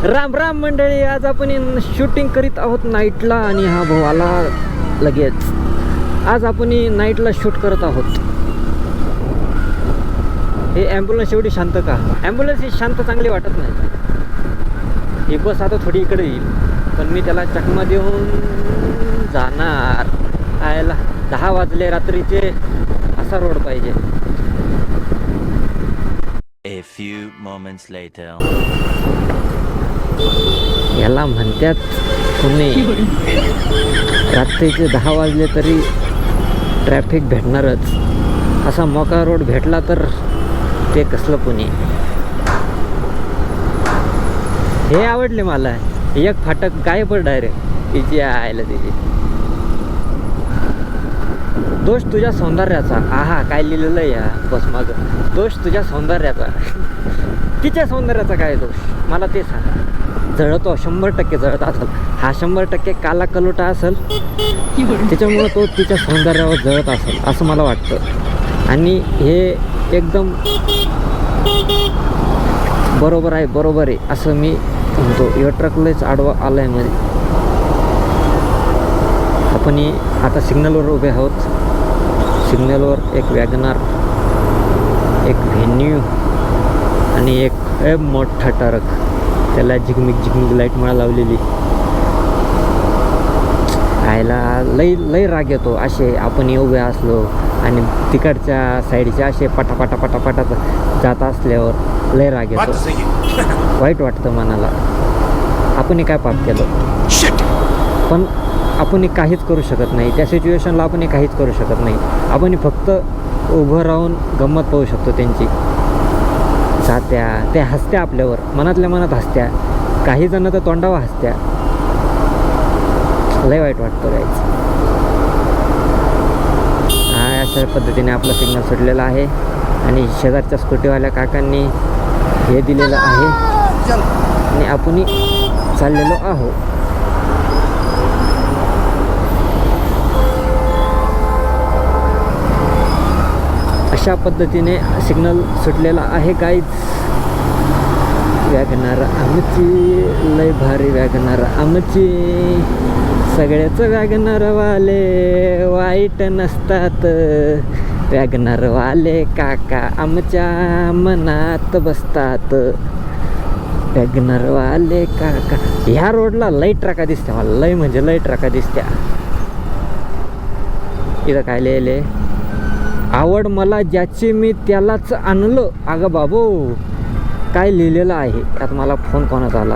राम राम मंडळी, आज आपण शूटिंग करीत आहोत नाईटला आणि हा भाऊ आला लगेच। आज आपण नाईटला शूट करत आहोत। हे ॲम्ब्युलन्स एवढी शांत का? ॲम्ब्युलन्स ही शांत चांगली वाटत नाही। ही बस आता थोडी इकडे येईल, पण मी त्याला चकमा देऊन जाणार। आयला 10 वाजले रात्रीचे, असा रोड पाहिजे। A few moments later. याला म्हणतात पुणे। रात्रीचे 10 वाजले तरी ट्रॅफिक भेटणारच। असा मोका रोड भेटला तर ते कसलं पुणे। हे आवडले मला, एक फाटक गायब डायरेक्ट तिची आयला तिची। दोष तुझ्या सौंदर्याचा। आहा, काय लिहिलेलं आहे या बस माग, दोष तुझ्या सौंदर्याचा। तिच्या सौंदर्याचा काय दोष मला ते सांग। जळतो 100% जळत असेल, हा 100% काला कलोटा असेल, त्याच्यामुळं तो तिच्या सौंदर्यावर जळत असेल असं मला वाटतं। आणि हे एकदम बरोबर आहे असं मी म्हणतो। यो ट्रक लयच आडवा आलाय मध्ये। आपण आता सिग्नलवर उभे आहोत। सिग्नलवर एक वॅगनार, एक व्हेन्यू आणि एक मोठा ट्रक, त्याला झिगमिग लाईट मला लावलेली। आयला लय राग येतो असे आपण उभे असलो आणि तिकडच्या साईडचे असे पटापटा जात असल्यावर लय राग येतो, वाईट वाटतं मनाला। आपण काय पाप केलं, पण आपण काहीच करू शकत नाही त्या सिच्युएशनला। आपण काहीच करू शकत नाही, आपण फक्त उभं राहून गंमत पाहू शकतो त्यांची। जात्या ते हसत्या आपल्यावर, मनातल्या मनात हसत्या, काही जण तर तोंडावर हसत्या। लय वाईट वाटतं गाईच। हा, अशा पद्धतीने आपला सिग्नल सुटलेला आहे आणि शेजारच्या स्कूटीवाल्या काकांनी हे दिलेलं आहे आणि आपण चाललेलो आहोत। अशा पद्धतीने सिग्नल सुटलेला आहे गाईज। वॅगनार आमची, लय भारी वॅगनार आमची। सगळ्याच वॅगनारवाले वाईट नसतात, वॅगनारवाले काका आमच्या मनात बसतात। वॅगनारवाले काका, ह्या रोडला लय ट्रका दिसत्या मला, लय म्हणजे लय ट्रका दिसत्या। इथं काय लिहिले, आवड मला ज्याची मी त्यालाच आणलं। अगं बाबू, काय लिहिलेलं आहे यात? मला फोन कोणाचा आला?